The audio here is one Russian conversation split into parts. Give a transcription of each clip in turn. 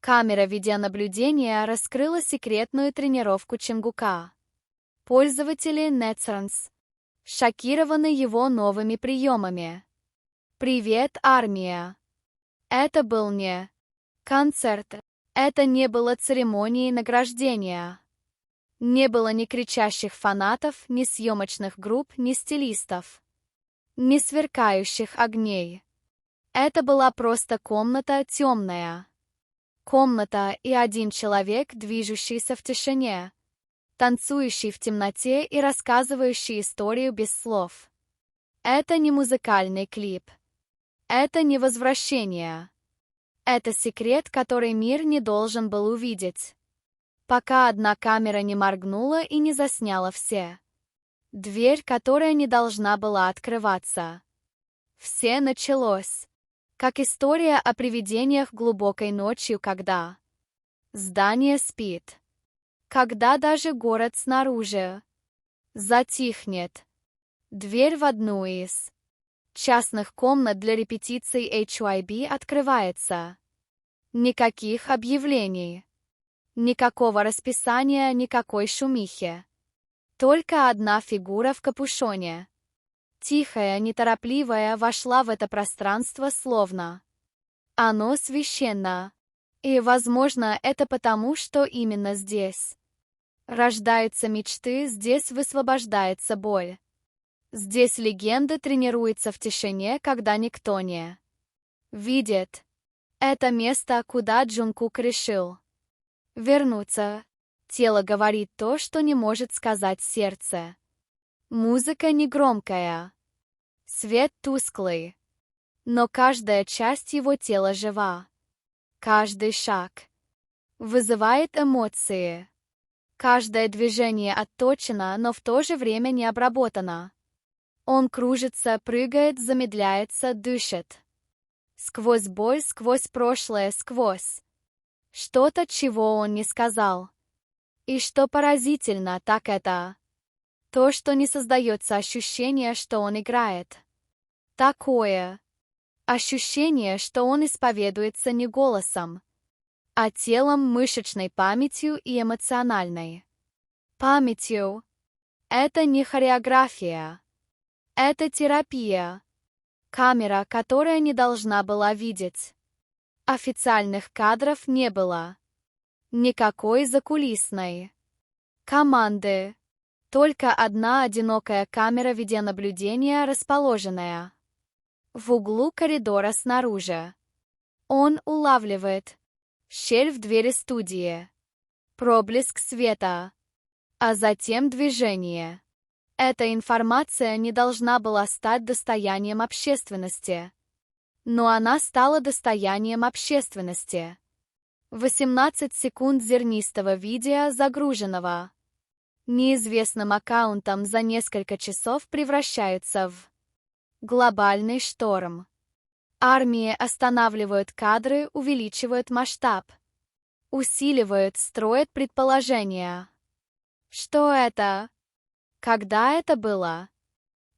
Камера видеонаблюдения раскрыла секретную тренировку Чонгука. Пользователи Netcerns шокированы его новыми приемами. «Привет, армия!» Это был не концерт. Это не было церемонией награждения. Не было ни кричащих фанатов, ни съемочных групп, ни стилистов, ни сверкающих огней. Это была просто комната темная. Комната и один человек, движущийся в тишине, танцующий в темноте и рассказывающий историю без слов. Это не музыкальный клип. Это не возвращение. Это секрет, который мир не должен был увидеть, пока одна камера не моргнула и не засняла все. Дверь, которая не должна была открываться. Все началось, как история о привидениях глубокой ночью, когда здание спит, когда даже город снаружи затихнет. Дверь в одну из частных комнат для репетиций HYB открывается. Никаких объявлений. Никакого расписания, никакой шумихи. Только одна фигура в капюшоне. Тихая, неторопливая, вошла в это пространство словно оно священно. И, возможно, это потому, что именно здесь рождаются мечты, здесь высвобождается боль. Здесь легенда тренируется в тишине, когда никто не видит. Это место, куда Джункук решил вернуться. Тело говорит то, что не может сказать сердце. Музыка негромкая. Свет тусклый. Но каждая часть его тела жива. Каждый шаг вызывает эмоции. Каждое движение отточено, но в то же время не обработано. Он кружится, прыгает, замедляется, дышит. Сквозь боль, сквозь прошлое, сквозь что-то, чего он не сказал. И что поразительно, так это то, что не создается ощущение, что он играет. Такое ощущение, что он исповедуется не голосом, а телом, мышечной памятью и эмоциональной памятью. Это не хореография. Это терапия. Камера, которая не должна была видеть. Официальных кадров не было. Никакой закулисной команды. Только одна одинокая камера видеонаблюдения, расположенная в углу коридора снаружи. Он улавливает щель в двери студии, проблеск света, а затем движение. Эта информация не должна была стать достоянием общественности. Но она стала достоянием общественности. 18 секунд зернистого видео, загруженного неизвестным аккаунтом за несколько часов, превращаются в глобальный шторм. Армии останавливают кадры, увеличивают масштаб, усиливают, строят предположения. Что это? Когда это было?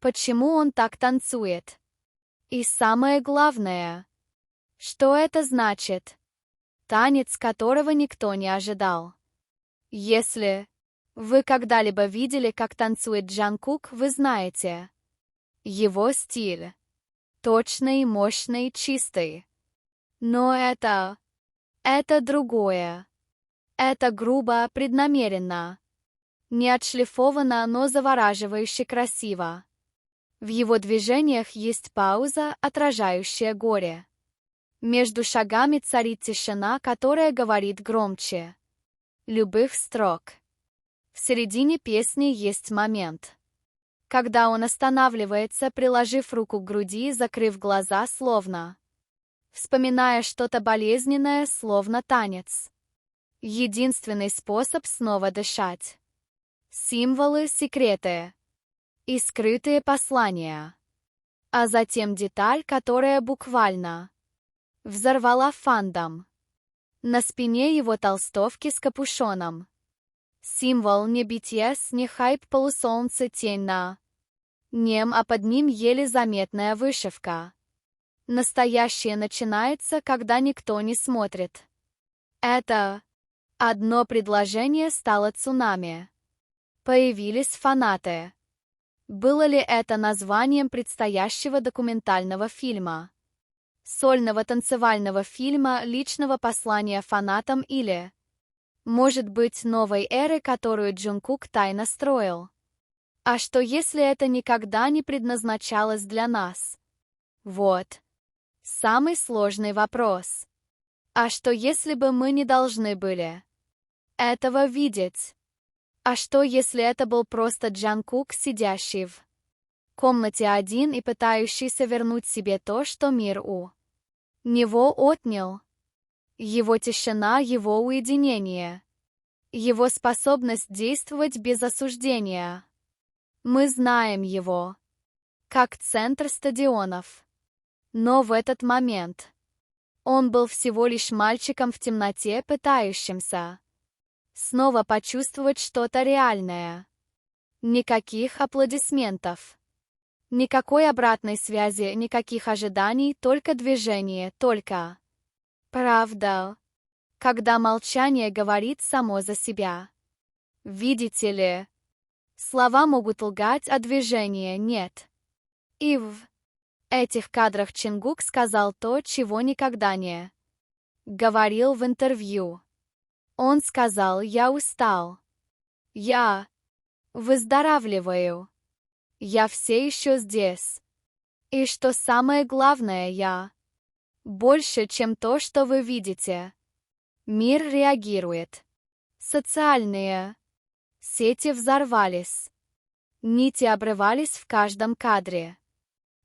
Почему он так танцует? И самое главное, что это значит? Танец, которого никто не ожидал. Если вы когда-либо видели, как танцует Джангкук, вы знаете его стиль. Точный, мощный, чистый. Но это другое. Это грубо, преднамеренно. Не отшлифовано, но завораживающе красиво. В его движениях есть пауза, отражающая горе. Между шагами царит тишина, которая говорит громче любых строк. В середине песни есть момент, когда он останавливается, приложив руку к груди, закрыв глаза, словно вспоминая что-то болезненное, словно танец. Единственный способ снова дышать. Символы, секреты и скрытые послания. А затем деталь, которая буквально взорвала фандом. На спине его толстовки с капюшоном. Символ не BTS, не хайп, полусолнце, тень на нем, а под ним еле заметная вышивка. Настоящее начинается, когда никто не смотрит. Это одно предложение стало цунами. Появились фанаты. Было ли это названием предстоящего документального фильма? Сольного танцевального фильма, личного послания фанатам или, может быть, новой эры, которую Джункук тайно строил? А что, если это никогда не предназначалось для нас? Вот. Самый сложный вопрос. А что, если бы мы не должны были этого видеть? А что, если это был просто Джанкук, сидящий в комнате один и пытающийся вернуть себе то, что мир у него отнял? Его тишина, его уединение, его способность действовать без осуждения. Мы знаем его как центр стадионов. Но в этот момент он был всего лишь мальчиком в темноте, пытающимся снова почувствовать что-то реальное. Никаких аплодисментов. Никакой обратной связи, никаких ожиданий, только движение, только правда. Когда молчание говорит само за себя. Видите ли, слова могут лгать, а движения нет. И в этих кадрах Чингук сказал то, чего никогда не говорил в интервью. Он сказал: «Я устал. Я выздоравливаю. Я все еще здесь. И что самое главное, я больше, чем то, что вы видите». Мир реагирует. Социальные сети взорвались. Нити обрывались в каждом кадре.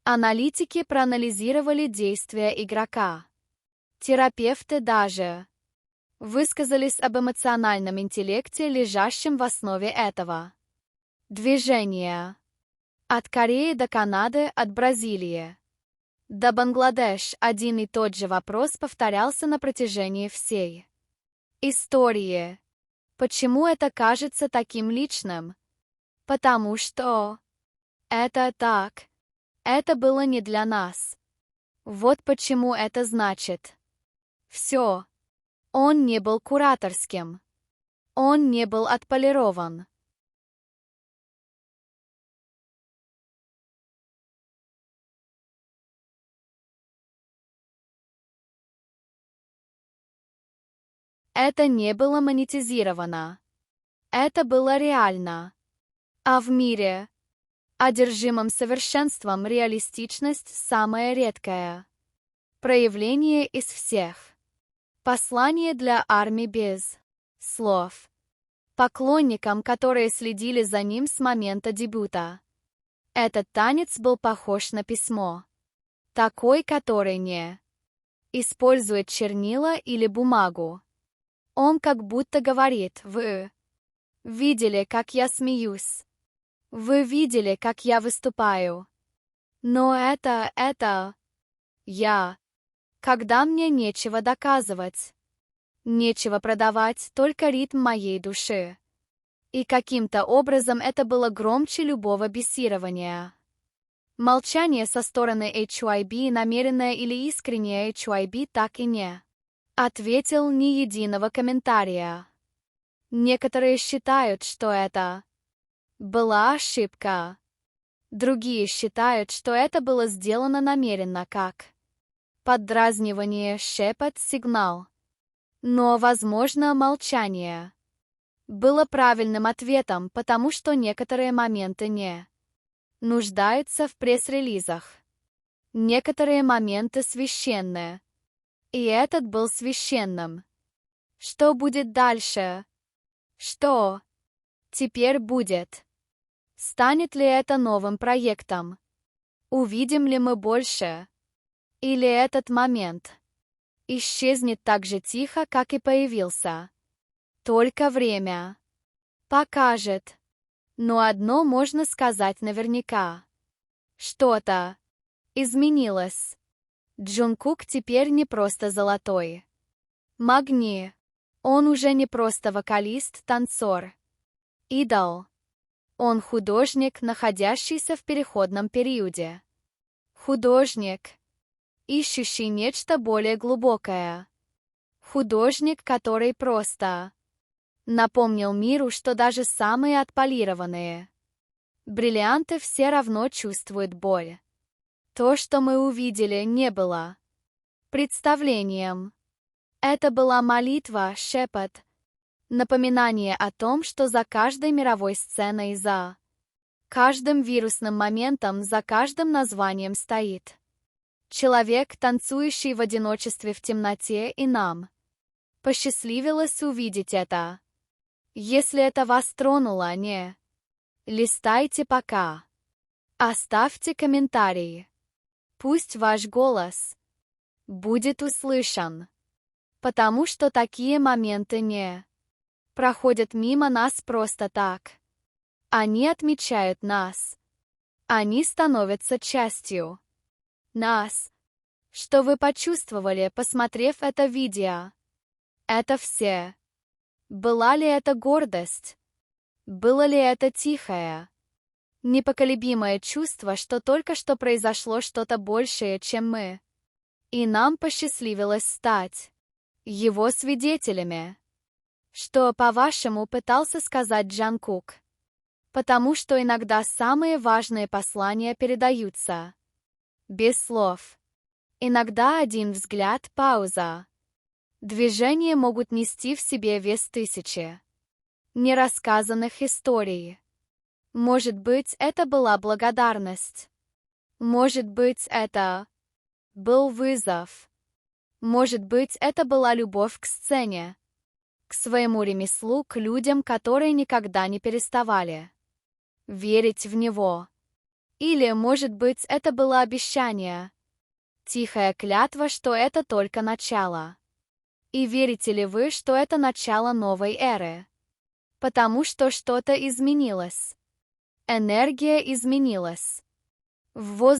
Аналитики проанализировали действия игрока. Терапевты даже высказались об эмоциональном интеллекте, лежащем в основе этого движения. От Кореи до Канады, от Бразилии до Бангладеш один и тот же вопрос повторялся на протяжении всей истории. Почему это кажется таким личным? Потому что это так. Это было не для нас. Вот почему это значит. Все. Он не был кураторским. Он не был отполирован. Это не было монетизировано. Это было реально. А в мире, одержимом совершенством, реалистичность самое редкое проявление из всех. Послание для армии без слов. Поклонникам, которые следили за ним с момента дебюта. Этот танец был похож на письмо. Такой, который не использует чернила или бумагу. Он как будто говорит: «Вы видели, как я смеюсь. Вы видели, как я выступаю. Но это я. Когда мне нечего доказывать. Нечего продавать, только ритм моей души». И каким-то образом это было громче любого бесирования. Молчание со стороны HYB, намеренное или искреннее, HYB так и не ответил ни единого комментария. Некоторые считают, что это была ошибка. Другие считают, что это было сделано намеренно, как поддразнивание, шепот, сигнал. Но, возможно, молчание было правильным ответом, потому что некоторые моменты не нуждаются в пресс-релизах. Некоторые моменты священны. И этот был священным. Что будет дальше? Что теперь будет? Станет ли это новым проектом? Увидим ли мы больше? Или этот момент исчезнет так же тихо, как и появился? Только время покажет. Но одно можно сказать наверняка. Что-то изменилось. Джункук теперь не просто золотой магний. Он уже не просто вокалист, танцор, идол. Он художник, находящийся в переходном периоде. Художник, ищущий нечто более глубокое. Художник, который просто напомнил миру, что даже самые отполированные бриллианты все равно чувствуют боль. То, что мы увидели, не было представлением. Это была молитва, шепот, напоминание о том, что за каждой мировой сценой, за каждым вирусным моментом, за каждым названием стоит человек, танцующий в одиночестве в темноте, и нам посчастливилось увидеть это. Если это вас тронуло, не листайте пока. Оставьте комментарии. Пусть ваш голос будет услышан. Потому что такие моменты не проходят мимо нас просто так. Они отмечают нас. Они становятся частью нас. Что вы почувствовали, посмотрев это видео? Это все. Была ли это гордость? Было ли это тихое, непоколебимое чувство, что только что произошло что-то большее, чем мы? И нам посчастливилось стать его свидетелями. Что, по-вашему, пытался сказать Джангкук? Потому что иногда самые важные послания передаются без слов. Иногда один взгляд, пауза. Движения могут нести в себе вес тысячи нерассказанных историй. Может быть, это была благодарность. Может быть, это был вызов. Может быть, это была любовь к сцене, к своему ремеслу, к людям, которые никогда не переставали верить в него. Или, может быть, это было обещание, тихая клятва, что это только начало. И верите ли вы, что это начало новой эры? Потому что что-то изменилось. Энергия изменилась. В